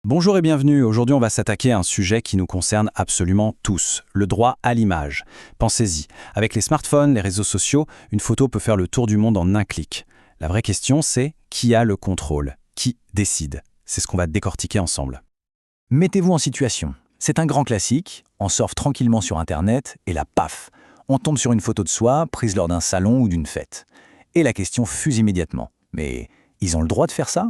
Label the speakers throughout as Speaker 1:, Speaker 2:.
Speaker 1: Bonjour et bienvenue. Aujourd'hui, on va s'attaquer à un sujet qui nous concerne absolument tous, le droit à l'image. Pensez-y, avec les smartphones, les réseaux sociaux, une photo peut faire le tour du monde en un clic. La vraie question, c'est qui a le contrôle? Qui décide? C'est ce qu'on va décortiquer ensemble.
Speaker 2: Mettez-vous en situation. C'est un grand classique, on surfe tranquillement sur Internet et là, paf, on tombe sur une photo de soi prise lors d'un salon ou d'une fête. Et la question fuse immédiatement. Mais ils ont le droit de faire ça?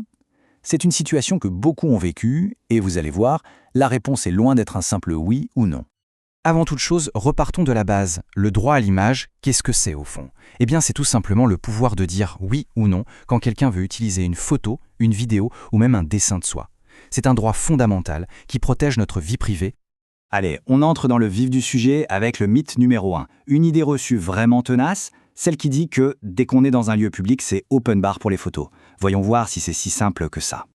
Speaker 2: C'est une situation que beaucoup ont vécue et vous allez voir, la réponse est loin d'être un simple oui ou non.
Speaker 1: Avant toute chose, repartons de la base. Le droit à l'image, qu'est-ce que c'est au fond? Eh bien, c'est tout simplement le pouvoir de dire oui ou non quand quelqu'un veut utiliser une photo, une vidéo ou même un dessin de soi. C'est un droit fondamental qui protège notre vie privée.
Speaker 2: Allez, on entre dans le vif du sujet avec le mythe numéro 1. Une idée reçue vraiment tenace, celle qui dit que dès qu'on est dans un lieu public, c'est open bar pour les photos. Voyons voir si c'est si simple que ça.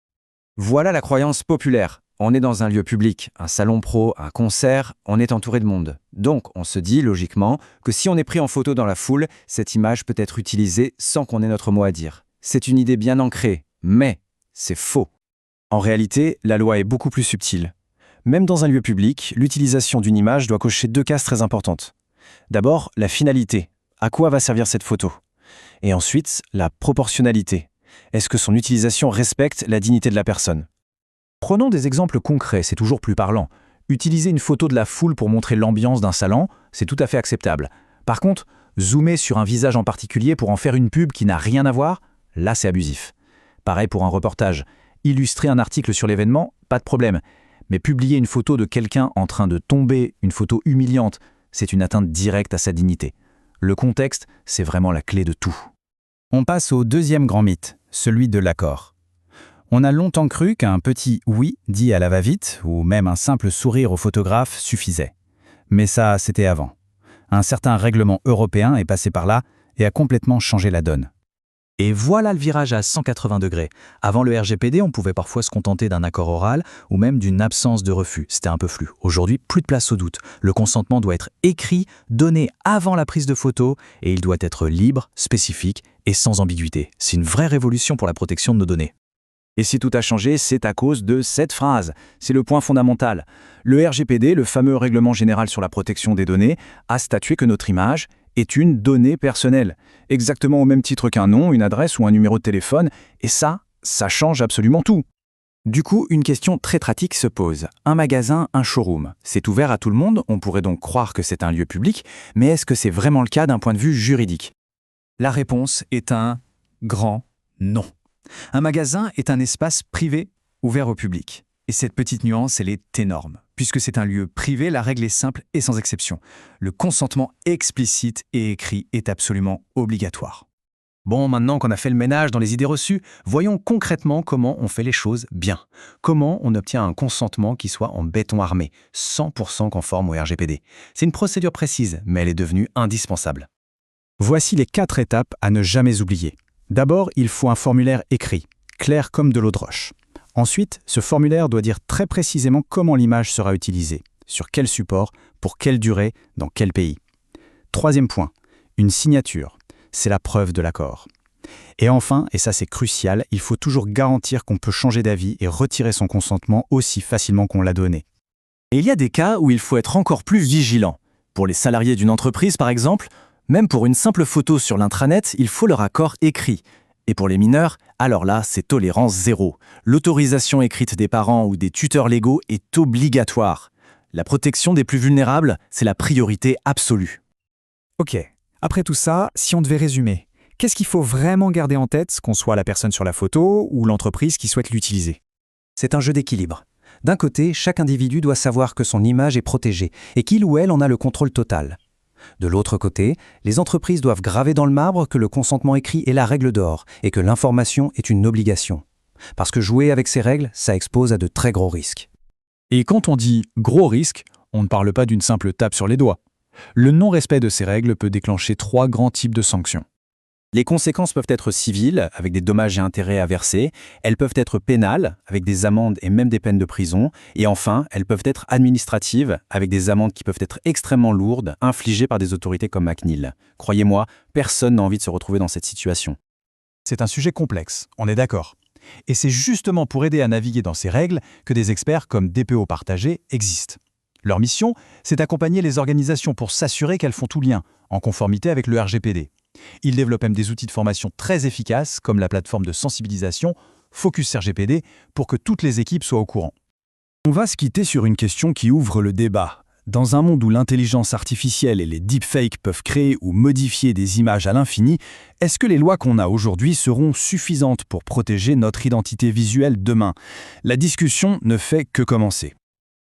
Speaker 1: Voilà la croyance populaire. On est dans un lieu public, un salon pro, un concert, on est entouré de monde. Donc, on se dit logiquement que si on est pris en photo dans la foule, cette image peut être utilisée sans qu'on ait notre mot à dire. C'est une idée bien ancrée, mais c'est faux. En réalité, la loi est beaucoup plus subtile. Même dans un lieu public, l'utilisation d'une image doit cocher deux cases très importantes. D'abord, la finalité. À quoi va servir cette photo? Et ensuite, la proportionnalité. Est-ce que son utilisation respecte la dignité de la personne?
Speaker 2: Prenons des exemples concrets, c'est toujours plus parlant. Utiliser une photo de la foule pour montrer l'ambiance d'un salon, c'est tout à fait acceptable. Par contre, zoomer sur un visage en particulier pour en faire une pub qui n'a rien à voir, là c'est abusif. Pareil pour un reportage. Illustrer un article sur l'événement, pas de problème. Mais publier une photo de quelqu'un en train de tomber, une photo humiliante, c'est une atteinte directe à sa dignité. Le contexte, c'est vraiment la clé de tout.
Speaker 1: On passe au deuxième grand mythe, celui de l'accord. On a longtemps cru qu'un petit « oui » dit à la va-vite, ou même un simple sourire au photographe suffisait. Mais ça, c'était avant. Un certain règlement européen est passé par là et a complètement changé la donne.
Speaker 2: Et voilà le virage à 180 degrés. Avant le RGPD, on pouvait parfois se contenter d'un accord oral ou même d'une absence de refus. C'était un peu flou. Aujourd'hui, plus de place au doute. Le consentement doit être écrit, donné avant la prise de photo et il doit être libre, spécifique et sans ambiguïté. C'est une vraie révolution pour la protection de nos données. Et si tout a changé, c'est à cause de cette phrase. C'est le point fondamental. Le RGPD, le fameux Règlement général sur la protection des données, a statué que notre image est une donnée personnelle, exactement au même titre qu'un nom, une adresse ou un numéro de téléphone, et ça change absolument tout. Du coup, une question très pratique se pose. Un magasin, un showroom, c'est ouvert à tout le monde, on pourrait donc croire que c'est un lieu public, mais est-ce que c'est vraiment le cas d'un point de vue juridique? La réponse est un grand non. Un magasin est un espace privé ouvert au public. Et cette petite nuance, elle est énorme. Puisque c'est un lieu privé, la règle est simple et sans exception. Le consentement explicite et écrit est absolument obligatoire. Bon, maintenant qu'on a fait le ménage dans les idées reçues, voyons concrètement comment on fait les choses bien. Comment on obtient un consentement qui soit en béton armé, 100% conforme au RGPD. C'est une procédure précise, mais elle est devenue indispensable.
Speaker 1: Voici les 4 étapes à ne jamais oublier. D'abord, il faut un formulaire écrit, clair comme de l'eau de roche. Ensuite, ce formulaire doit dire très précisément comment l'image sera utilisée, sur quel support, pour quelle durée, dans quel pays. Troisième point, une signature. C'est la preuve de l'accord. Et enfin, et ça c'est crucial, il faut toujours garantir qu'on peut changer d'avis et retirer son consentement aussi facilement qu'on l'a donné.
Speaker 2: Et il y a des cas où il faut être encore plus vigilant. Pour les salariés d'une entreprise, par exemple, même pour une simple photo sur l'intranet, il faut leur accord écrit. Et pour les mineurs, alors là, c'est tolérance zéro. L'autorisation écrite des parents ou des tuteurs légaux est obligatoire. La protection des plus vulnérables, c'est la priorité absolue.
Speaker 3: Ok, après tout ça, si on devait résumer, qu'est-ce qu'il faut vraiment garder en tête, qu'on soit la personne sur la photo ou l'entreprise qui souhaite l'utiliser?
Speaker 4: C'est un jeu d'équilibre. D'un côté, chaque individu doit savoir que son image est protégée et qu'il ou elle en a le contrôle total. De l'autre côté, les entreprises doivent graver dans le marbre que le consentement écrit est la règle d'or et que l'information est une obligation. Parce que jouer avec ces règles, ça expose à de très gros risques.
Speaker 3: Et quand on dit « gros risque », on ne parle pas d'une simple tape sur les doigts. Le non-respect de ces règles peut déclencher 3 grands types de sanctions.
Speaker 2: Les conséquences peuvent être civiles, avec des dommages et intérêts à verser. Elles peuvent être pénales, avec des amendes et même des peines de prison. Et enfin, elles peuvent être administratives, avec des amendes qui peuvent être extrêmement lourdes, infligées par des autorités comme McNeil. Croyez-moi, personne n'a envie de se retrouver dans cette situation.
Speaker 3: C'est un sujet complexe, on est d'accord.
Speaker 2: Et c'est justement pour aider à naviguer dans ces règles que des experts comme DPO Partagé existent. Leur mission, c'est d'accompagner les organisations pour s'assurer qu'elles font tout lien, en conformité avec le RGPD. Ils développent même des outils de formation très efficaces, comme la plateforme de sensibilisation Focus RGPD, pour que toutes les équipes soient au courant.
Speaker 5: On va se quitter sur une question qui ouvre le débat. Dans un monde où l'intelligence artificielle et les deepfakes peuvent créer ou modifier des images à l'infini, est-ce que les lois qu'on a aujourd'hui seront suffisantes pour protéger notre identité visuelle demain? La discussion ne fait que commencer.